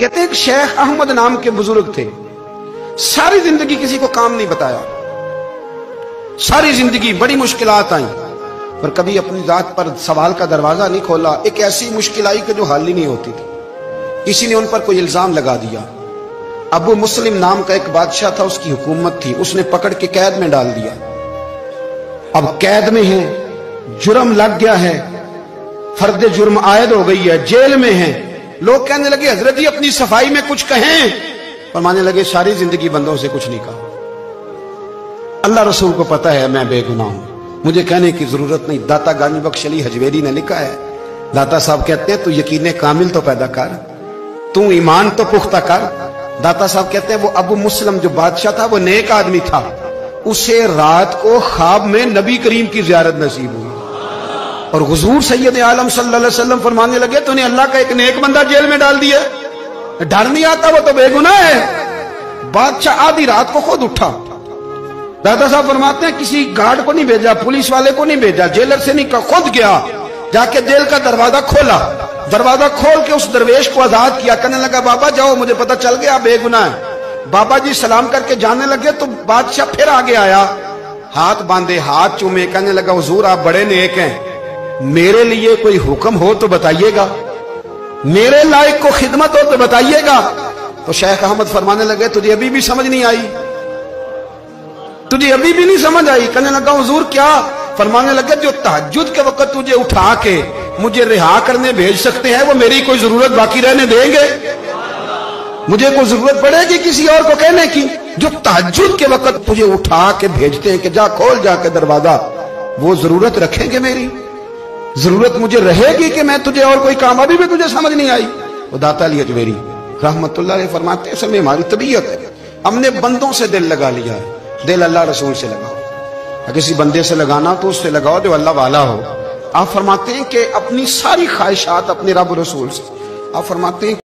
कहते हैं शेख अहमद नाम के बुजुर्ग थे, सारी जिंदगी किसी को काम नहीं बताया, सारी जिंदगी बड़ी मुश्किलात आई, पर कभी अपनी जात पर सवाल का दरवाजा नहीं खोला। एक ऐसी मुश्किल आई कि जो हल ही नहीं होती थी। किसी ने उन पर कोई इल्जाम लगा दिया। अबू मुस्लिम नाम का एक बादशाह था, उसकी हुकूमत थी, उसने पकड़ के कैद में डाल दिया। अब कैद में है, जुर्म लग गया है, फर्द जुर्म आयद हो गई है, जेल में है। लोग कहने लगे हजरत जी अपनी सफाई में कुछ कहें, फरमाने लगे सारी जिंदगी बंदों से कुछ नहीं कहा, अल्लाह रसूल को पता है मैं बेगुनाह हूं, मुझे कहने की जरूरत नहीं। दाता गानी बख्श अली हजवेरी ने लिखा है, दाता साहब कहते हैं तू यकीन कामिल तो पैदा कर, तू ईमान तो पुख्ता कर। दाता साहब कहते हैं वो अबू मुस्लिम जो बादशाह था वो नेक आदमी था, उसे रात को ख्वाब में नबी करीम की जियारत नसीब हुई और हुजूर सैयद आलम सल्लल्लाहु अलैहि वसल्लम फरमाने लगे तूने अल्लाह का एक नेक बंदा जेल में डाल दिया, डर नहीं आता, वो तो बेगुनाह है। बादशाह आधी रात को खुद उठा। दादा साहब फरमाते हैं किसी गार्ड को नहीं भेजा, पुलिस वाले को नहीं भेजा, जेलर से नहीं कहा, खुद गया, जाके जेल का दरवाजा खोला, दरवाजा खोल के उस दरवेश को आजाद किया। कहने लगा बाबा जाओ, मुझे पता चल गया बेगुनाह है। बाबा जी सलाम करके जाने लगे तो बादशाह फिर आगे आया, हाथ बांधे, हाथ चूमे, कहने लगा हुजूर आप बड़े नेक हैं, मेरे लिए कोई हुक्म हो तो बताइएगा, मेरे लायक को खिदमत हो तो बताइएगा। तो शेख अहमद फरमाने लगे तुझे अभी भी समझ नहीं आई, तुझे अभी भी नहीं समझ आई। कहने लगा हुजूर क्या? फरमाने लगे जो तहज्जुद के वक्त तुझे उठा के मुझे रिहा करने भेज सकते हैं वो मेरी कोई जरूरत बाकी रहने देंगे? मुझे कोई जरूरत पड़ेगी किसी और को कहने की? जो तहज्जुद के वक्त तुझे उठा के भेजते हैं कि जा खोल जाके दरवाजा, वो जरूरत रखेंगे मेरी? जरूरत मुझे रहेगी कि मैं तुझे और कोई काम? अभी भी तुझे समझ नहीं आई? वो दाता अली हजवेरी रहमतुल्लाह अलैह फरमाते हैं हमारी तबीयत है, हमने बंदों से दिल लगा लिया है, दिल अल्लाह रसूल से लगाओ। किसी बंदे से लगाना तो उससे लगाओ जो अल्लाह वाला हो। आप फरमाते हैं कि अपनी सारी ख्वाहिशात अपने रब रसूल से, आप फरमाते हैं